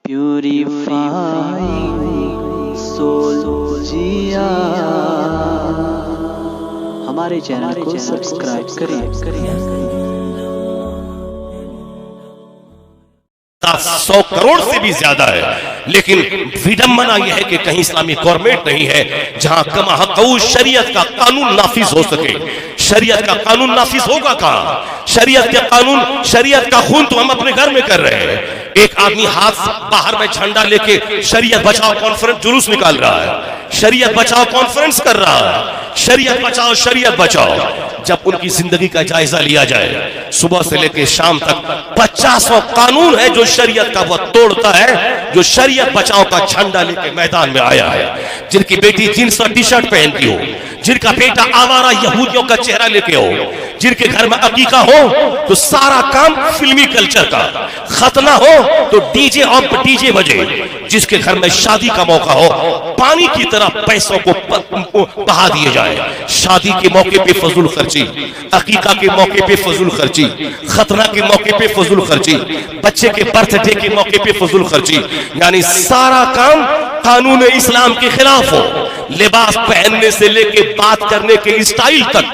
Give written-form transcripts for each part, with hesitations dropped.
Purifying soul जिया। हमारे channel को subscribe करें। 100 करोड़ से भी ज्यादा है, लेकिन विडंबना यह है कि कहीं इस्लामी गवर्नमेंट नहीं है जहां कमाहकऊ शरीयत का कानून नाफिज हो सके। शरीयत का कानून नाफिज होगा कहां? शरीयत का कानून, शरीयत का खून तो हम अपने घर में कर रहे हैं। एक आदमी हाथ बाहर में झंडा लेके शरीयत बचाओ कॉन्फ्रेंस जुलूस निकाल रहा है, शरीयत बचाओ कॉन्फ्रेंस कर रहा है, शरीयत बचाओ शरीयत बचाओ। जब उनकी जिंदगी का जायजा लिया जाए, सुबह से लेकर शाम तक 50 कानून है जो शरीयत का वो तोड़ता है, जो शरीयत बचाओ का झंडा लेके मैदान में आया है। जिनकी बेटी जींस और टी शर्ट पहनती हो, जिनका बेटा आवारा यहूदियों का चेहरा लेके हो, जिनके घर में अकीका हो तो सारा काम फिल्मी कल्चर का, खतना हो तो डीजे और डीजे बजे, जिसके घर में शादी का मौका हो पानी की तरह पैसों को बहा दिए जाए। शादी के मौके पे फजूल खर्ची, अकीका के मौके पे फजूल खर्ची, खतना के मौके पे फजूल खर्ची, बच्चे के बर्थडे के मौके पे फजूल खर्ची, यानी सारा काम कानून इस्लाम के खिलाफ हो। लिबास पहनने से लेके बात करने के स्टाइल तक,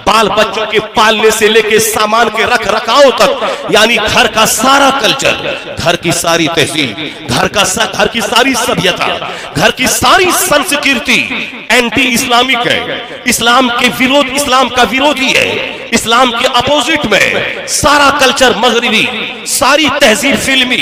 बाल बच्चों के पालने से लेके सामान के रख रखाव तक, यानी घर का सारा कल्चर, घर की सारी तहजीब, घर की सारी सभ्यता, घर की सारी संस्कृति एंटी इस्लामिक है। इस्लाम के विरोध, इस्लाम का विरोधी है, इस्लाम के अपोजिट में सारा कल्चर मगरिबी, सारी तहजीब फिल्मी,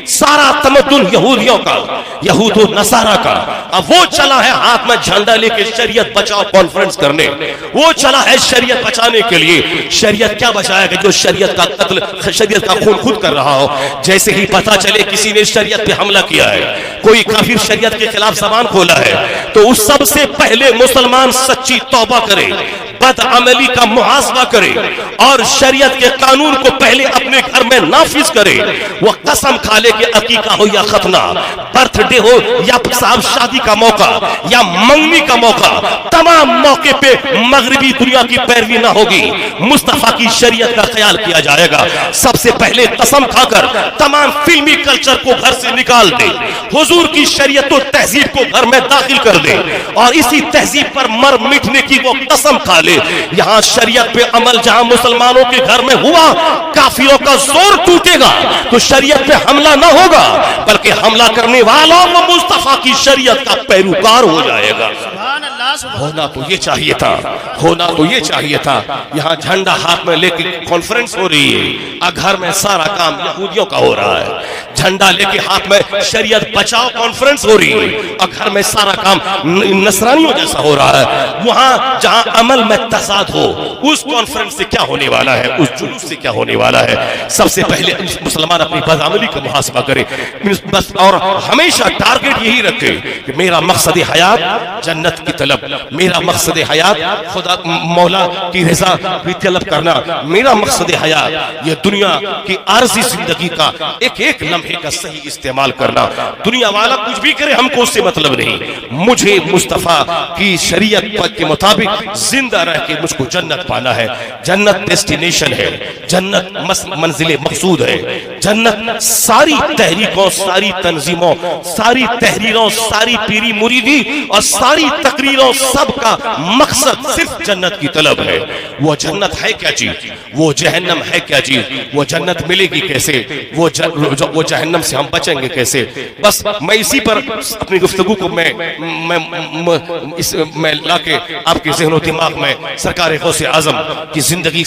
सारा तमद्दुन यहूदियों का, यहूदो नसारा का। अब वो चला है हाथ में झंडा लेके शरीयत बचाओ कॉन्फ्रेंस करने, वो चला है शरीयत बचाने के लिए। शरीयत क्या बचाएगा जो शरीयत का कत्ल, शरीयत का खून खुद कर रहा हो? जैसे ही पता चले किसी ने शरीयत पे हमला किया है, कोई काफिर शरीयत के खिलाफ जबान खोला है, तो उस सबसे पहले मुसलमान सच्ची तौबा करे, बदअमली का मुहासबा करे और शरीयत के कानून को पहले अपने घर में नाफिज करे। वो कसम खा ले कि अकीका हो या खतना, बर्थडे हो या साहब शादी का मौका या मंगनी का मौका, तमाम मौके पे मगरिबी दुनिया की पैरवी ना होगी, मुस्तफा की शरीयत का ख्याल किया जाएगा। सबसे पहले कसम खाकर तमाम फिल्मी कल्चर को घर से निकाल दे, हुजूर की शरीयत और तहजीब को घर में दाखिल कर दे और इसी तहजीब पर मर मिटने की वो कसम खा ले। यहां शरीयत पे अमल जहां मुसलमानों के घर में हुआ, काफिरों का जोर टूटेगा तो शरीयत पे हमला ना होगा, बल्कि हमला करने वालों को मुस्तफा की शरीयत का पैरोकार हो जाएगा। होना तो ये चाहिए था, होना तो ये चाहिए था। यहां झंडा हाथ में लेके कॉन्फ्रेंस हो रही है और घर में सारा काम यहूदियों का हो रहा है। झंडा लेके हाथ में शरीयत बचाओ कॉन्फ्रेंस हो रही है और घर में सारा काम नसरानियों जैसा हो रहा है। वहां जहां अमल में तसाद हो, उस कॉन्फ्रेंस से क्या होने वाला है, उस जुलूस से क्या होने वाला है? सबसे पहले मुसलमान अपनी बदअमली का मुहासबा करे बस, और हमेशा टारगेट यही रखे कि मेरा मकसद हयात जन्नत की तलब, मेरा मकसद हयात खुदा मौला की रजा की तलब करना, मेरा मकसद हयात ये दुनिया की आरजी जिंदगी का एक एक लम्हे का सही इस्तेमाल करना। दुनिया वाला कुछ भी करे हमको उससे मतलब नहीं, मुझे मुस्तफा की शरीयत के मुताबिक जिंदा रह के मुझको जन्नत पाना है। जन्नत डेस्टिनेशन है, जन्नत मंजिल मकसूद है। जन्नत सारी तहरीकों, सारी तंजीमों, सारी तहरीरों, सारी पीरी मुरीदी और सारी तकरीरों, सबका मकसद सिर्फ जन्नत की तलब है। वो जन्नत है क्या चीज, वो जहन्नम है क्या चीज, वो जन्नत मिलेगी कैसे, वो जहन्नम से हम बचेंगे कैसे। बस मैं इसी पर अपनी गुफ्तगू को मैं लाके आपके ज़हन और दिमाग में सरकार गौसे आज़म की जिंदगी